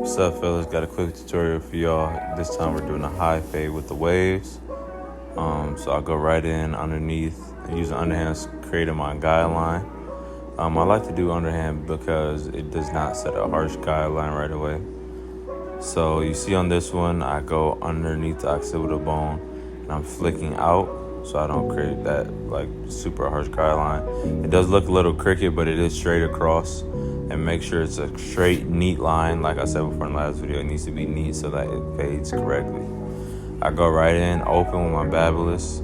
What's up, fellas? Got a quick tutorial for y'all. This time we're doing a high fade with the waves. So I'll go right in underneath, using underhand, creating my guideline. I like to do underhand because it does not set a harsh guideline right away. So you see on this one, I go underneath the occipital bone and I'm flicking out so I don't create that like super harsh guideline. It does look a little crooked, but it is straight across. And make sure it's a straight, neat line. Like I said before in the last video, it needs to be neat so that it fades correctly. I go right in, open with my babbleless,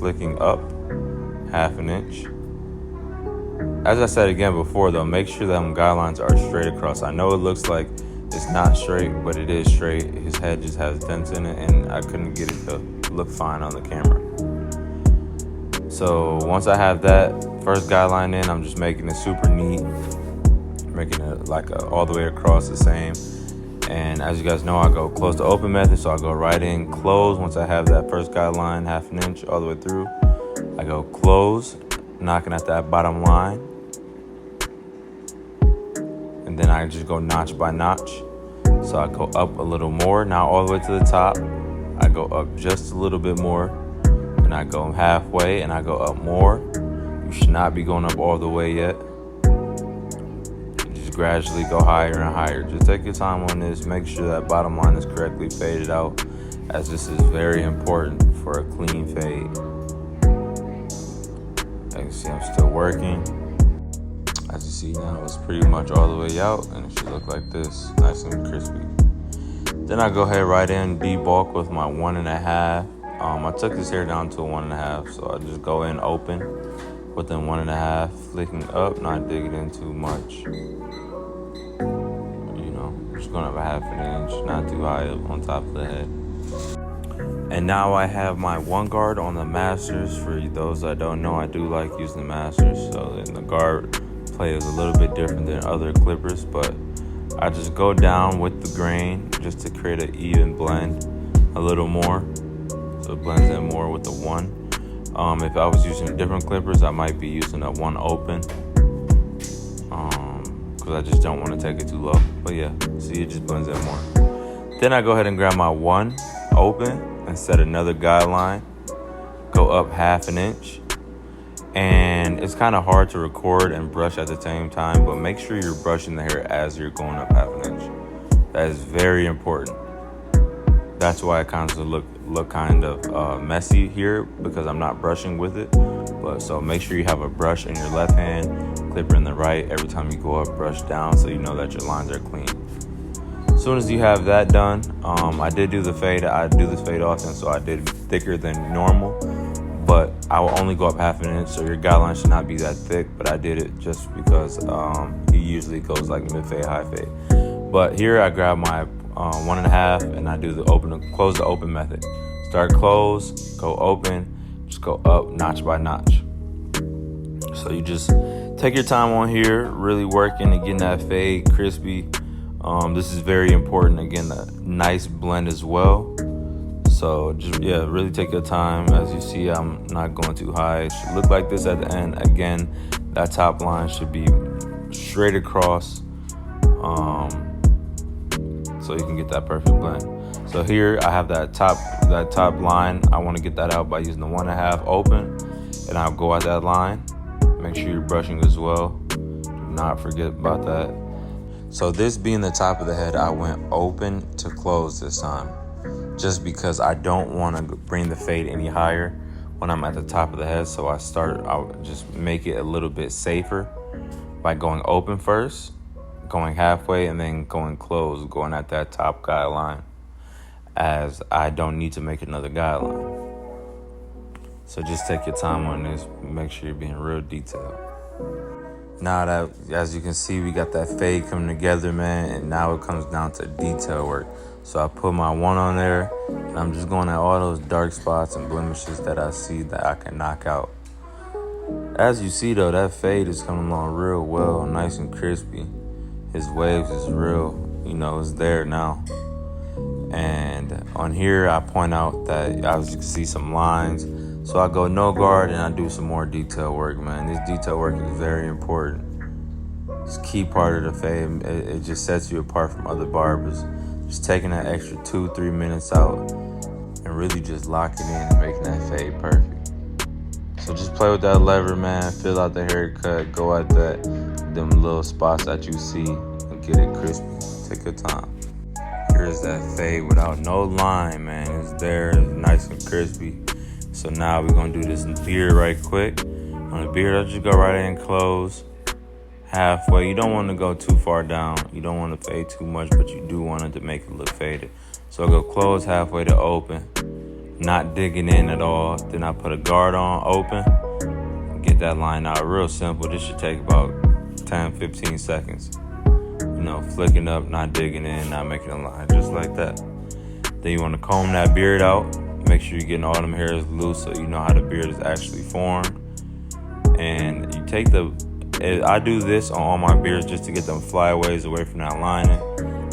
flicking up 1/2 inch. As I said again before though, make sure that guidelines are straight across. I know it looks like it's not straight, but it is straight. His head just has dents in it and I couldn't get it to look fine on the camera. So once I have that first guideline in, I'm just making it super neat, making it like all the way across the same. And as you guys know, I go close to open method, so I go right in, close. Once I have that first guideline 1/2 inch all the way through, I go close, knocking at that bottom line. And then I just go notch by notch. So I go up a little more, now all the way to the top. I go up just a little bit more, and I go halfway and I go up more. You should not be going up all the way yet. Gradually go higher and higher. Just take your time on this. Make sure that bottom line is correctly faded out, as this is very important for a clean fade. As you see, I'm still working. As you see now, it's pretty much all the way out, and it should look like this, nice and crispy. Then I go ahead right in, debulk with my 1.5. I took this hair down to a 1.5, so I just go in open within 1.5, flicking up, not digging in too much. Just going up 1/2 inch, not too high up on top of the head. And now I have my one guard on the masters. For those that don't know, I do like using the masters. So then the guard play is a little bit different than other clippers, but I just go down with the grain just to create an even blend a little more. So it blends in more with the one. If I was using different clippers, I might be using a one open. Because I just don't want to take it too low. But yeah, see, it just blends in more. Then I go ahead and grab my one open and set another guideline. Go up 1/2 inch. And it's kind of hard to record and brush at the same time, but make sure you're brushing the hair as you're going up 1/2 inch. That is very important. That's why it kind of look kind of messy here, because I'm not brushing with it. But so make sure you have a brush in your left hand, clipper in the right. Every time you go up, brush down so you know that your lines are clean. As soon as you have that done, I did do the fade. I do this fade often, so I did thicker than normal. But I will only go up 1/2 inch, so your guideline should not be that thick. But I did it just because he usually goes like mid fade, high fade. But here I grab my 1.5 and I do the close the open method. Start close, go open, just go up notch by notch. So you just take your time on here, really working and getting that fade crispy. This is very important. Again, a nice blend as well. So just, yeah, really take your time. As you see, I'm not going too high. It should look like this at the end. Again, that top line should be straight across, so you can get that perfect blend. So here I have that top line. I want to get that out by using the 1.5 open, and I'll go at that line. Make sure you're brushing as well. Do not forget about that. So this being the top of the head, I went open to close this time, just because I don't want to bring the fade any higher when I'm at the top of the head. So I'll just make it a little bit safer by going open first, going halfway, and then going close, going at that top guideline, as I don't need to make another guideline. So just take your time on this. Make sure you're being real detailed. Now that, as you can see, we got that fade coming together, man, and now it comes down to detail work. So I put my one on there, and I'm just going at all those dark spots and blemishes that I see that I can knock out. As you see though, that fade is coming along real well, nice and crispy. His waves is real, it's there now. And on here, I point out that, as you can see, some lines. So I go no guard and I do some more detail work, man. This detail work is very important. It's a key part of the fade. It just sets you apart from other barbers. Just taking that extra 2-3 minutes out and really just locking in and making that fade perfect. So just play with that lever, man. Fill out the haircut. Go at them little spots that you see and get it crispy. Take your time. Here's that fade without no line, man. It's there, it's nice and crispy. So now we're gonna do this beard right quick. On the beard, I'll just go right in close. Halfway. You don't want to go too far down. You don't want to fade too much, but you do want it to make it look faded. So I go close halfway to open, not digging in at all. Then I put a guard on, open, get that line out. Real simple. This should take about 10-15 seconds. You know, flicking up, not digging in, not making a line, just like that. Then you want to comb that beard out. Make sure you're getting all them hairs loose so you know how the beard is actually formed. And you take I do this on all my beards just to get them flyaways away from that lining.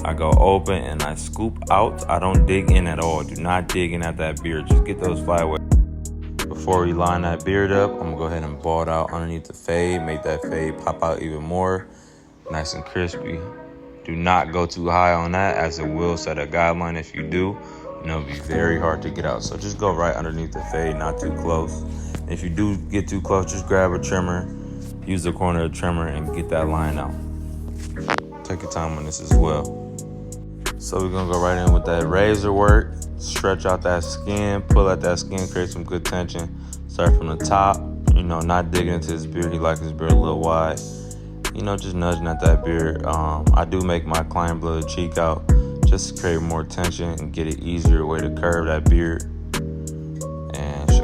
I go open and I scoop out. I don't dig in at all. Do not dig in at that beard. Just get those flyaways. Before we line that beard up, I'm going to go ahead and ball it out underneath the fade. Make that fade pop out even more. Nice and crispy. Do not go too high on that, as it will set a guideline. If you do, it'll be very hard to get out. So just go right underneath the fade, not too close. If you do get too close, just grab a trimmer. Use the corner of the trimmer and get that line out. Take your time on this as well. So we're gonna go right in with that razor work. Stretch out that skin, pull out that skin, create some good tension. Start from the top, not digging into his beard. He likes his beard a little wide. Just nudging at that beard. I do make my client blow the cheek out just to create more tension and get an easier way to curve that beard.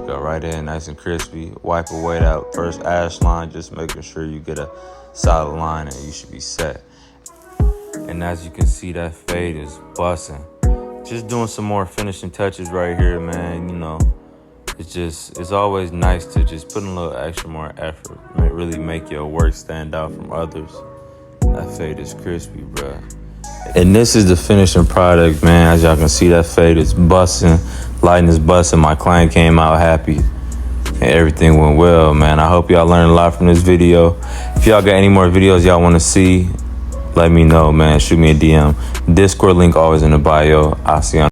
Go right in, nice and crispy. Wipe away that first ash line, just making sure you get a solid line and you should be set. And as you can see, that fade is busting. Just doing some more finishing touches right here, man. It's always nice to just put in a little extra more effort. Really make your work stand out from others. That fade is crispy, bruh. And this is the finishing product, man. As y'all can see, that fade is busting. Lighting is busting. My client came out happy and everything went well, man. I hope y'all learned a lot from this video. If y'all got any more videos y'all want to see, let me know, man. Shoot me a DM. Discord link always in the bio. I'll see you on